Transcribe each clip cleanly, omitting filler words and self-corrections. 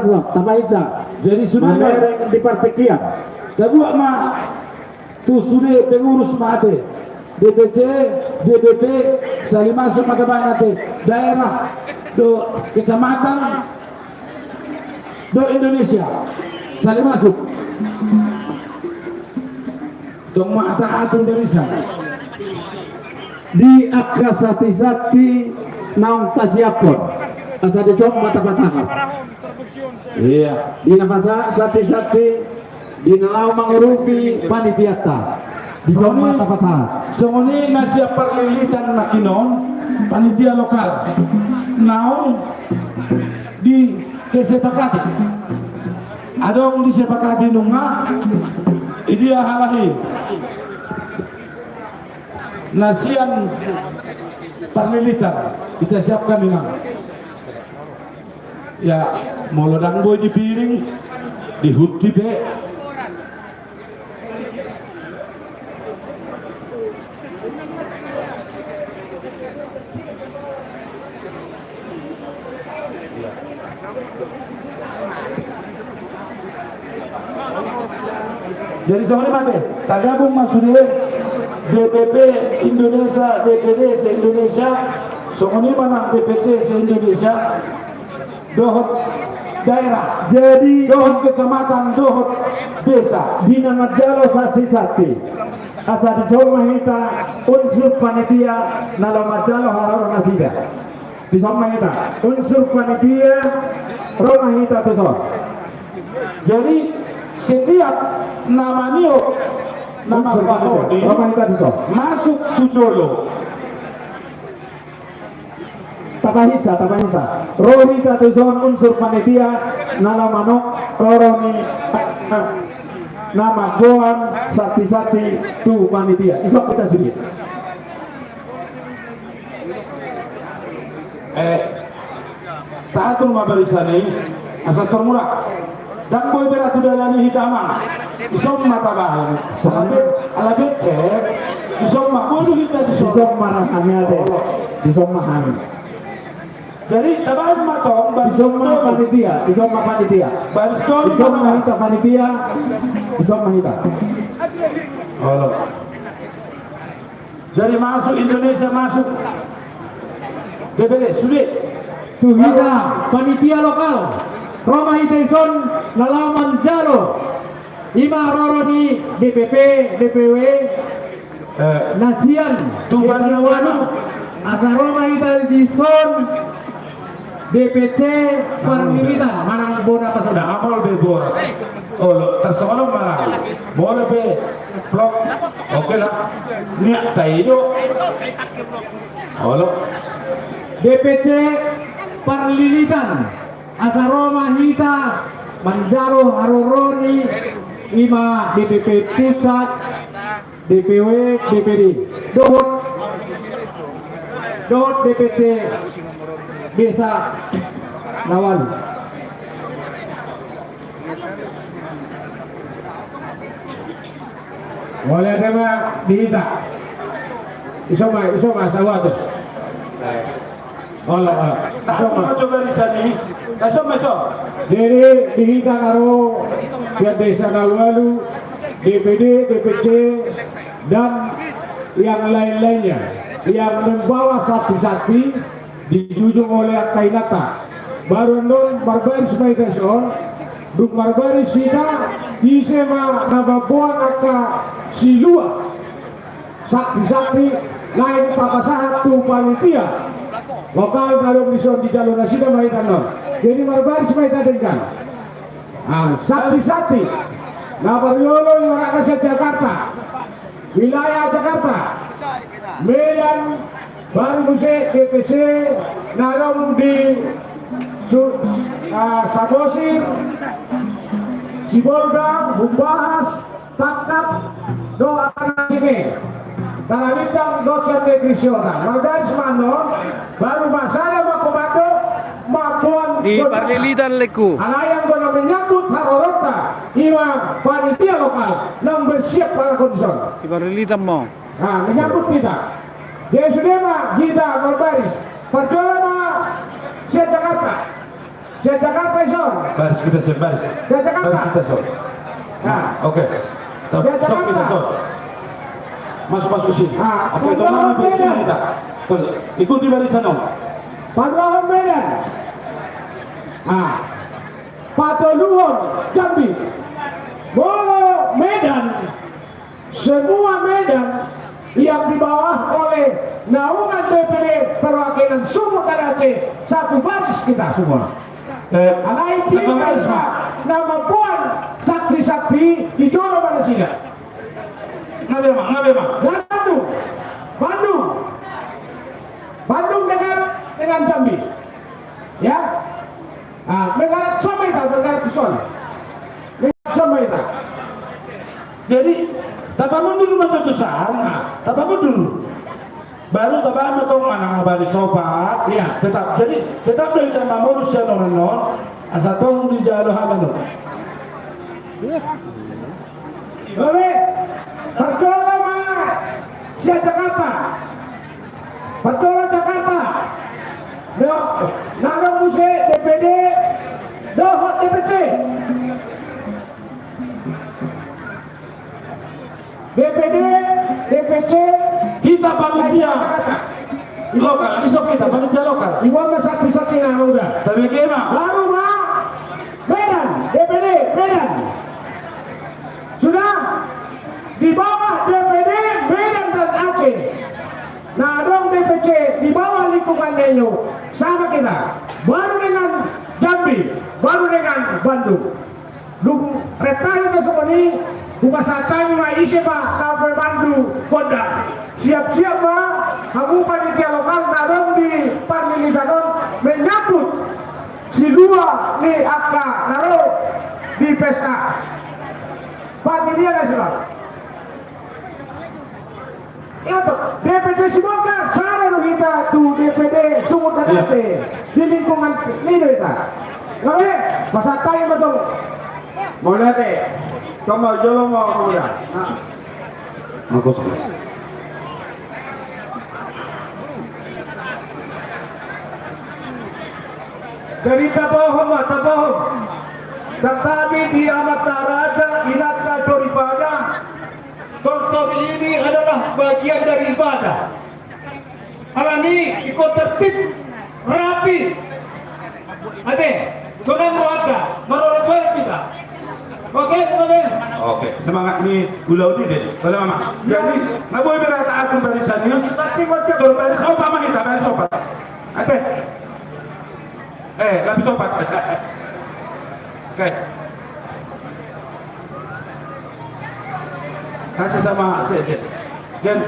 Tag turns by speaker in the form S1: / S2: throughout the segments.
S1: Tapaisa.
S2: Jadi sudah
S1: di Partekia.
S2: Kedua mah tu sudah pengurus mate DPC, DPP, saling masuk mata banyak daerah do kecamatan do Indonesia saling masuk. Dong mata atur dari sana.
S1: Di Akasati naung tasiapon. Asa disom mata pasangan.
S2: Iya.
S1: Di nafasa sati di nalau mengurusi panitiata di semua mata pasangan.
S2: Songoni nasi perlilitan nakinon panitia lokal. Naung di kesepakati. Adong disepakati nunga idia halahi. Nasian perlilitan kita siapkan nunga. Ya, molodang boy di piring, di huti be. Jadi soalnya mana? Tergabung maksudnya DPP Indonesia, DPD se-Indonesia, soalnya mana DPC se-Indonesia, dohot daerah, jadi dohot kecamatan, dohot desa.
S1: Di nama jalo sasi asa di somma hita unsur panitia nalama jalo haror nasida. Di somma hita unsur panitia Roma hita tusor.
S2: Jadi setiap nama niok, nama Bahodi
S1: Roma hita tusor
S2: masuk Tujolo.
S1: Tapahisa rohita tuson unsur panitia nala manok roroni nama goan sakti tu panitia isok kita sini
S2: Taatul mabarisani asal formula dan boy beratu dalani hitaman isom mata bahan alabet cek isom bodoh kita
S1: isok marahami ade isok mahami.
S2: Jadi tabahan matong
S1: isoma panitia isoma mahita panitia isoma mahita.
S2: Oh. Jadi masuk Indonesia masuk DPD sudah
S1: tuhira panitia lokal Roma Hitaison nalaman jalo ima roro di DPP DPW nasian tuhanawanu asa Roma Hitaison DPC permilitan manang bona pas
S2: sudah amal bebor. Oh, tersoalong marah. Boleh be blok. Oke lah. Niat tayo. Halo.
S1: DPC perlilitan asa Roma Hita Manjaro Haroroni ima DPP pusat DPW DPD dohot DPC Desa Nawan. Boleh tema dihita. Isoma sawah tuh. Allah.
S2: Isoma coba di sini. Isoma.
S1: Jadi dihita karo siap desa Nawalu, DPD, DPC dan yang lain-lainnya yang membawa sakti-sakti dijunjung oleh Kainata baru non barbaris maitation duk barbaris sida isema nababuan aka silua sakti-sakti lain papasahat tu panitia lokal kalau bisa di jalur nasida maitan non jadi barbaris maitadenkan sakti-sakti nabariolo yang orang Jakarta wilayah Jakarta Medan baru musik DPC narom di Sabosir Sibolga Humbahas Takap doakan sini Tarawitang dosen nutrisional Margaris Manon baru masalah makomando mabuan
S3: di Parlilitan Leku
S1: alayang guna menyambut harorota ima panitia lokal yang bersiap para kondison
S3: di Parlilitan mo
S1: menyambut kita Dia sudah kita berbaris perjuangan Jakarta
S2: Siap Jakarta Ison.
S4: Baris kita siap baris.
S2: Siap Jakarta.
S4: Baris kita Son.
S2: Nah,
S4: Oke.
S2: Siap
S4: Sok
S2: Jakarta.
S4: kita Son. Masuk ke sini.
S2: Ah,
S4: Oke,
S2: Paduan
S4: teman di
S2: Medan.
S4: sini kita. Tuh, ikuti barisan dong.
S2: Paduan Medan. Patoluhur Jambi. Bolo Medan. Semua Medan yang di bawah oleh naungan DPD perwakilan Sumut dan Aceh, satu baris kita semua. Alai kita nama puan saksi-saksi di Jolo Malaysia.
S4: Ngabe mah.
S2: Bandung dengan Jambi, ya. Negara sama itu, negara Kusuan, negara sama itu.
S4: Jadi, tanpa mundur macam besar, tanpa mundur. Baru tanpa atau mana bari sobat,
S2: Iya.
S4: tetap dari tanpa modus yang non, asal tong di jalur halan.
S2: Boleh, pertolongan siap Jakarta, pertolongan Jakarta. Nanggung musik DPD, dohot DPC. DPD, DPC,
S4: Kita panitia lokal, besok kita panitia lokal.
S2: Iwan sakti-sakti yang udah.
S4: Tapi kira,
S2: Baru mah Medan, DPD, Medan. Sudah di bawah DPD, Medan dan Aceh. Nah, dong DPC di bawah lingkungan Nenyo sama kita. Baru dengan Jambi, baru dengan Bandung. Dukung retanya besok ini, buka satanya mah isi pak, kafe Bandung, Kodam. Siap-siap pak, kamu panitia lokal nadong di Panlilisadon menyambut si dua nih Aka Naro di pesta. Panitia nggak sih pak? Itu DPD semua kan sana kita tuh DPD Sumut dan Aceh di lingkungan ini kita. Oke, masa tanya betul.
S1: Mau nanti, kamu jolo mau udah.
S4: Bagus.
S1: Jadi tabohong. Tetapi di amat raja inatkan daripada dokter ini adalah bagian dari ibadah. Alami ikut tertib rapi. Ade, jangan ada, menolak kita. Oke.
S4: Oke, semangat nih Bulau deh. Boleh mama. Jadi, nggak boleh berkata aku barisannya.
S1: Tapi macam
S4: Baris sobat mah kita, baris sobat. Oke. Lebih sobat. Oke. Kasih sama si. Gen.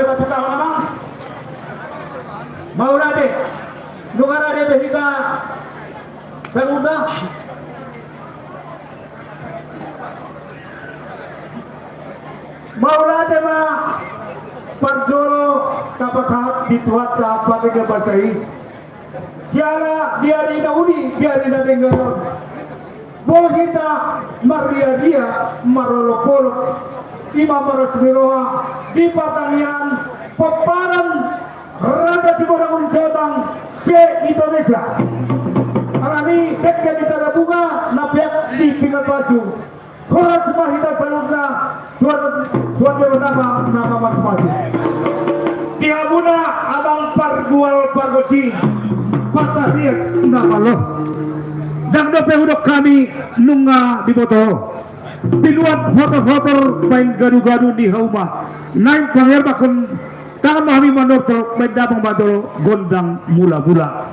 S4: Tapi tahun emang
S1: mau nanti, nungan ada behika terunda. Mau nanti mah perjolo kapakat dituat kapak ke batai. Tiara biarin uni, biarin dengan boleh kita Maria dia marolopolo Imam Marasmiroha di pertanian peparan Raja Timur Jatang ke Indonesia. Alami dekat kita bunga nabiak di pinggir baju. Korat mahita salurna tuan pertama nama masing-masing. Di Habuna abang pargual pargoci patahir nama lo. Dan dope hudok kami nunga di foto. Di luar foto-foto main gaduh-gaduh di rumah. Naik panggil bakun tangan mahami mandorto beda pembantu gondang mula-mula.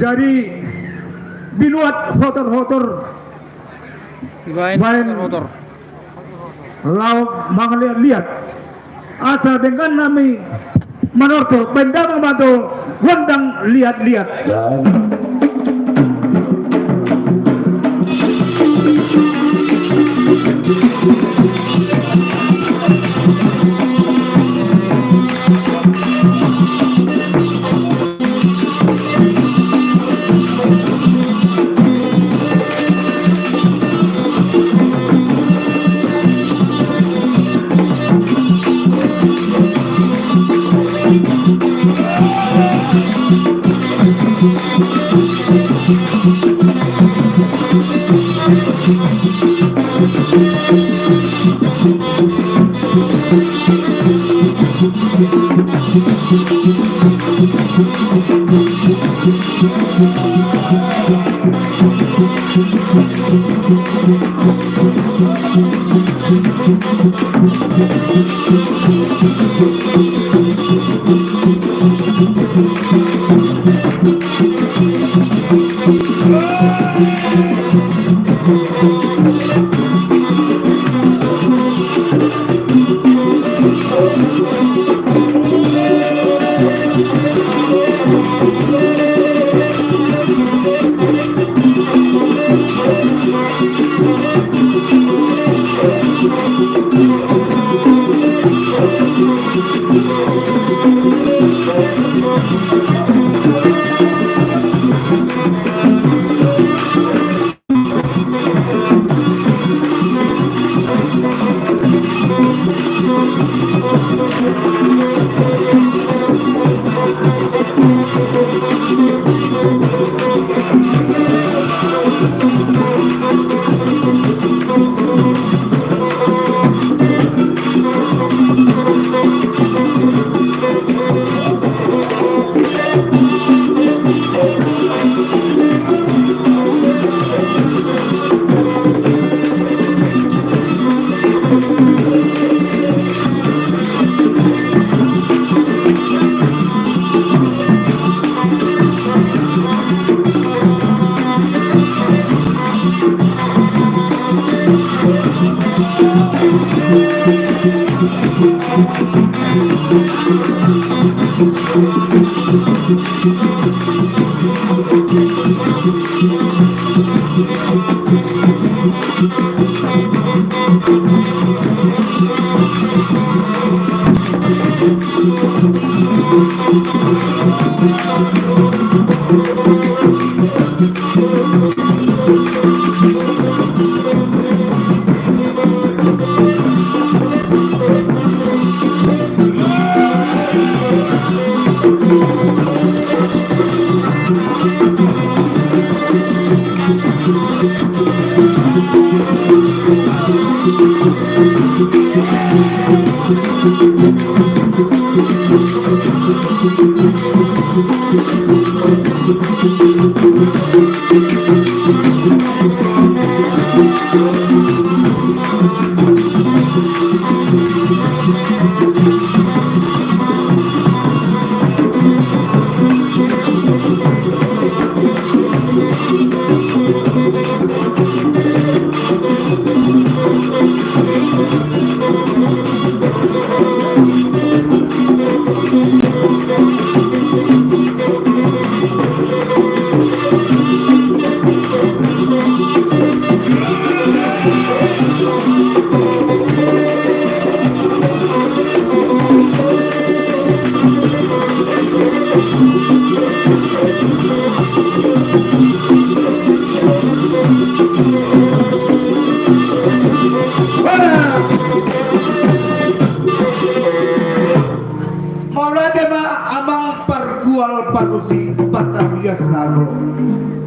S1: Jadi di luar foto-foto
S3: Ibain
S2: Bain.
S3: motor.
S2: Lau mga lihat asa dengan nami manorto benda membantu gondang lihat-lihat
S4: Dan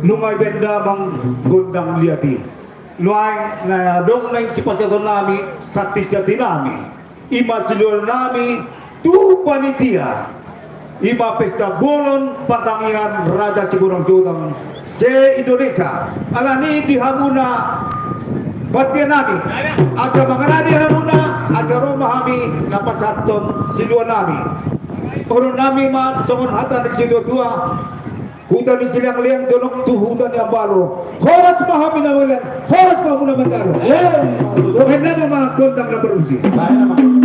S2: Lungai benda bang gondang liati. Luai na dong na si pasaton nami sati nami. Ima silur nami tu panitia. Ima pesta bolon patangian Raja Siburong Jutang se Indonesia. Alani di hamuna batian nami. Ada mengaradi hamuna, ada rumah kami napasaton silur nami. Orang nami ma songon hatan di situ dua.
S5: Hutan di silang liang tolong tu hutan yang baru. Horat pahami nama liang, horat pahami nama baru. Karena nama kontang na berusia.
S4: Baik nama.